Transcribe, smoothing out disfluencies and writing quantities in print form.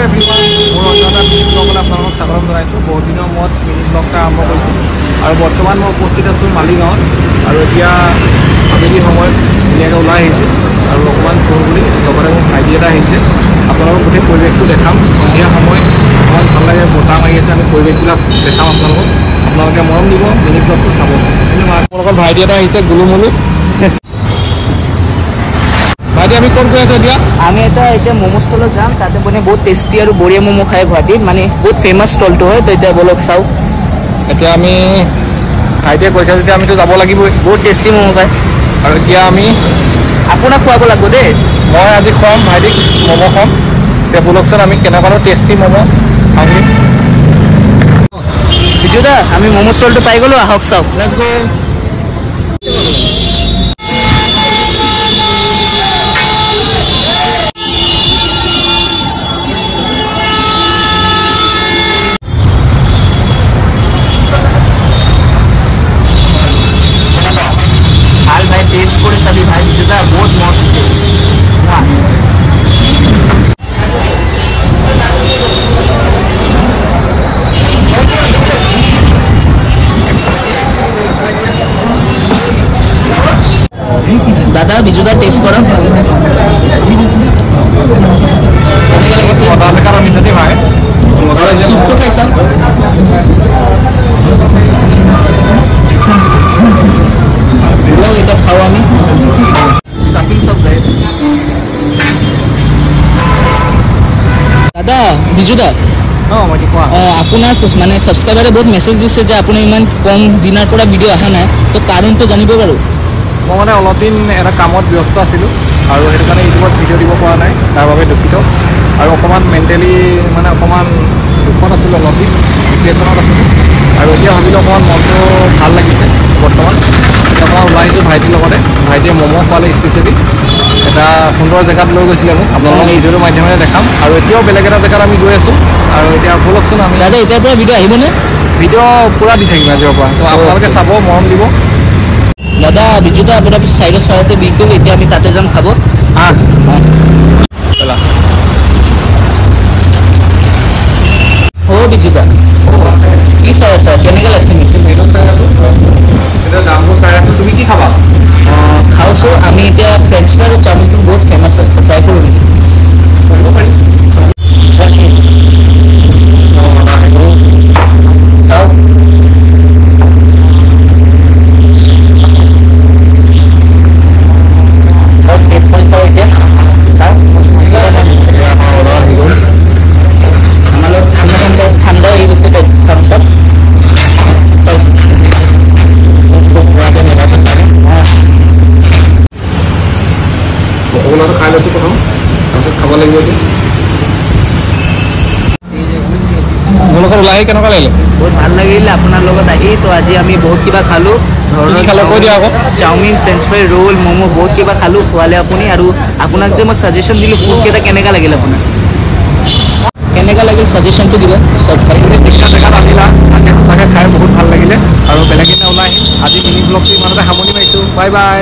Everyone মোৰ অঞ্চলত mini ব্লগলৈ আপোনালোকক স্বাগতম জনাইছোঁ। বহুত দিনৰ মূৰত মিনি ব্লগটা আৰম্ভ কৰিছোঁ আৰু বৰ্তমান মই উপস্থিত আছোঁ মালিগাঁৱত আৰু এতিয়া আবেলি সময়ত ধুনীয়াকৈ ওলাই আহিছোঁ আৰু অকণমান ফুৰোঁ বুলি লগতে মোৰ ভাইটি এটা আহিছে। আপোনালোকক গোটেই পৰিৱেশটো দেখাম। সন্ধিয়া সময় অকণমান ভাল লাগে, বতাহ মাৰি আছে, আমি পৰিৱেশবিলাক দেখাম আপোনালোকক। আপোনালোকে মৰম দিব, মিনি ব্লগটো চাব। কিন্তু আপোনালোকৰ ভাইটি এটা আহিছে গুলুমুলু। ভাইটি আমি ক'ত গৈ আছোঁ এতিয়া? আমি এতিয়া ম'ম' ষ্টলত যাম। তাতে মানে বহুত টেষ্টি আৰু বঢ়িয়া ম'ম' খায় গুৱাহাটীত, মানে বহুত ফেমাছ ষ্টলটো হয়। তো এতিয়া বলক চাওঁ। এতিয়া আমি ভাইটিয়ে কৈছে যেতিয়া আমিতো যাব লাগিবই। বহুত টেষ্টি ম'ম' খায় আৰু এতিয়া আমি আপোনাক খুৱাব লাগিব দেই। মই আজি খুৱাম ভাইটিক ম'ম' খাম। এতিয়া বলকচোন আমি কেনেকুৱানো টেষ্টি ম'ম' খাওঁগৈ। বিজু দা আমি ম'ম' ষ্টলটো পাই গ'লোঁ, আহক চাওক। লেটছ গো। ভাল ভাই, টেষ্ট করে চাবি ভাই, বিজুদা বহুত মস্ত টেস্ট। দাদা বিজুদা টেস্ট করো। সুপটো খাইছা? এটা খাও আমি স্টাফিং সব গাইস। দাদা বিজুদা আপোনাৰ মানে ছাবস্ক্ৰাইবাৰে বহুত মেছেজ দিছে যে আপুনি ইমান কম দিনৰ পৰা ভিডিঅ' অহা নাই, তো কাৰণটো জানিব পাৰোঁ? মই মানে অলপ দিন এটা কামত ব্যস্ত আছিলোঁ আৰু সেইটো কাৰণে ইউটিউবত ভিডিঅ' দিব পৰা নাই, তাৰ বাবে দুখিত। আৰু অকণমান মেণ্টেলি মানে অকণমান দুখত আছিলোঁ, অলপ দিন ডিপ্ৰেশ্যনত আছিলোঁ। আৰু এতিয়া ভাবিলোঁ অকণমান মনটো ভাল লাগিছে বৰ্তমান। এতিয়া মই ওলাই আহিছোঁ ভাইটিৰ লগতে। ভাইটিয়ে ম'ম' খোৱালে স্পেচিয়েলি এটা সুন্দৰ জেগাত লৈ গৈছিলে মোক। আপোনালোকক ভিডিঅ'টোৰ মাধ্যমেৰে দেখাম। আৰু এতিয়াও বেলেগ এটা জেগাত আমি গৈ আছোঁ আৰু এতিয়া বলকচোন আমি। দাদা এতিয়াৰ পৰা ভিডিঅ' আহিবনে? ভিডিঅ' পূৰা দি থাকিম আজিৰ পৰা। তো আপোনালোকে চাব, মৰম দিব। দাদা বিজুদা আপোনাৰ চাইডত চাই আছে বিকু, এতিয়া আমি তাতে যাম খাব। অ' বিজুদা কি চাই আছা? কেনেকৈ লাগছে নেকি? এতিয়া দামবোৰ চাই আছোঁ। তুমি কি খাবা? খাওঁছোঁ আমি এতিয়া। ফ্ৰেঞ্চ ফ্ৰাই আৰু চাওমিনটো বহুত ফেমাছ হয়, তো ট্ৰাই কৰোঁ নেকি? কৰিব পাৰি। চাওক টেষ্ট কৰি চাওঁ এতিয়া। চাওক আমালোক ঠাণ্ডা হৈ গৈছে থামছআপ। চাওক সকলোটো খাই লৈছোঁ প্ৰথম, তাৰপিছত খাব লাগিব এতিয়া। আপোনালোকৰ ওলাই আহি কেনেকুৱা লাগিলে? বহুত ভাল লাগিলে আপোনাৰ লগত আহি। তো আজি আমি বহুত কিবা খালোঁ। কি খালে কৈ দিয়া আকৌ। Chowmein, French fry, roll, momo' বহুত কিবা খালোঁ। খোৱালে আপুনি। আৰু আপোনাক যে মই ছাজেশ্যন দিলোঁ ফুডকেইটা, কেনেকুৱা লাগিল আপোনাৰ? কেনেকুৱা লাগিল ছাজেশ্যনটো দিব চব খাই। যিকেইটা জেগাত আহিলা তাকে সঁচাকৈ খাই বহুত ভাল লাগিলে আৰু বেলেগ এটা ওলাই আহিম। আজি মিনি ব্লগটো ইমানতে সামৰণি মাৰিছোঁ। Bye bye.